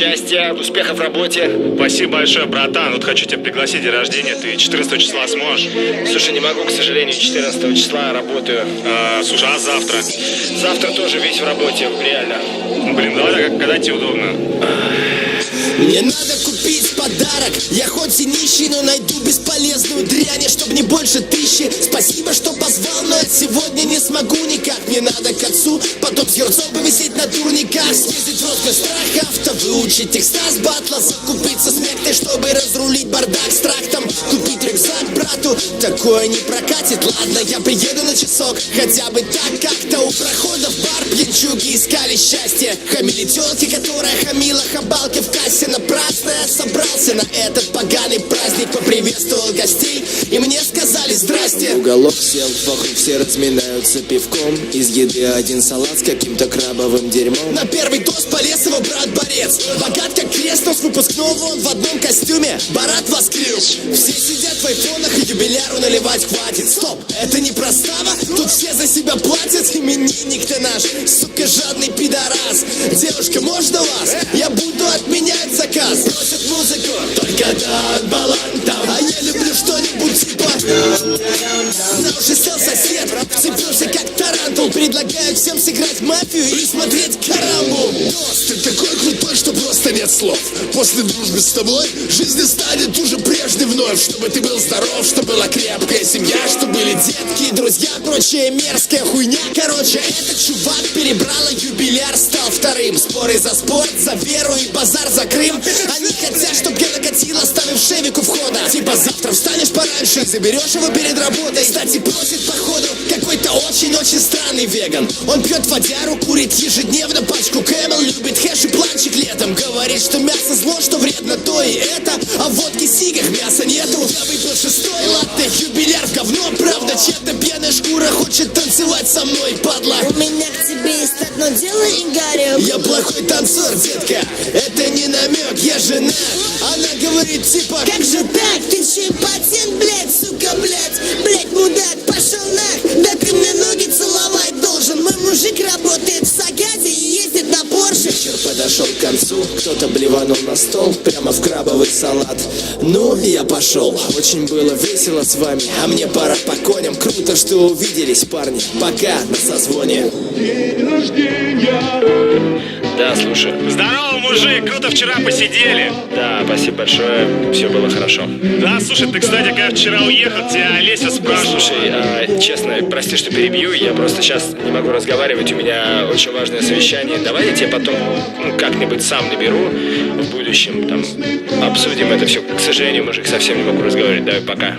счастья, успехов в работе. Спасибо большое, братан. Вот хочу тебя пригласить день рождения. Ты 14 числа сможешь? Слушай, не могу, к сожалению, 14 числа работаю. Слушай, а завтра? Завтра тоже весь в работе, реально. Блин, давай так, когда тебе удобно. Мне надо купить подарок. Я хоть и нищий, но найду бесполезную дрянь, чтоб не больше 1000. Спасибо, что позвал, но от сегодня не смогу никак. Мне надо к отцу, потом с юрцом повисеть на турниках, снизить роскошь страх авто, выучить текста с батла, закупиться смектой, чтобы разрулить бардак с трактом, купить рюкзак брату. Такое не прокатит, ладно, я приеду на часок, хотя бы так как-то. У прохода в бар пьянчуги искали счастье, хамили тёлки, которая хамила хабалки в кассе. Напрасно я собрался на этот поганый праздник, поприветствовал гостей, и мне сказали здрасте. Уголок сел, вокруг все разминаются пивком, из еды один салат с каким-то крабовым дерьмом. На первый тост полез его брат-борец, богат как крест, но с выпускного он в одном костюме. Барат воскрыл, все сидят в айфонах, и юбиляру наливать хватит. Стоп, это не простава, тут все за себя платят. Именинник-то наш, сука, жадный пидорас. Девушка, можно вас? Я буду отменять заказ. Просят музыку, только Дан Балантам, а я люблю что-нибудь типа. На уши сел сосед, вцепился как тарантул. Предлагаю всем сыграть мафию и смотреть Карамбу. Тост, ты такой крутой, что просто нет слов. После дружбы с тобой жизнь станет уже прежней вновь. Чтобы ты был здоров, чтобы была крепкая семья, чтобы были детки, друзья, прочая мерзкая хуйня. Короче, этот чувак перебрал, и юбиляр стал вторым. Споры за спорт, за веру и базар за Крым. Они хотят, чтоб я накатил, оставив Шевик у входа. Типа завтра встанешь пораньше и заберешь его перед работой. Кстати, просит походу какой-то очень-очень странный веган. Он пьет водяру, курит ежедневно пачку Camel, любит хэш и планчик летом. Говорит, что мясо зло, что вредно то и это, а в водке сигах мяса нету. Я выпил 6-й латте, юбиляр в говно. Правда, чья-то пьяная шкура хочет танцевать со мной, падла. У меня к тебе есть одно дело, Игорек. Я плохой танцор, детка, это не намек, я женат. Она говорит типа, как же так? Ты че патент, блядь, сука, блядь, мудак, пошел нах. Да ты мне ноги целовать должен. Мой мужик работает в Сагаде и ездит на Порше. Вечер подошел к концу, кто-то блеванул на стол прямо в крабовый салат. Ну, я пошел, очень было весело с вами, а мне пора по коням. Круто, что увиделись, парни, пока, на созвоне. День рождения. Да, слушай. Здорово, мужик, круто вчера посидели. Да, спасибо большое, все было хорошо. Да, слушай, ты, кстати, когда вчера уехал, тебя Олеся спрашивала. Слушай, честно, прости, что перебью, я просто сейчас не могу разговаривать, у меня очень важное совещание. Давай я тебе потом как-нибудь сам наберу в будущем, там, обсудим это все. К сожалению, мужик, совсем не могу разговаривать. Давай, пока.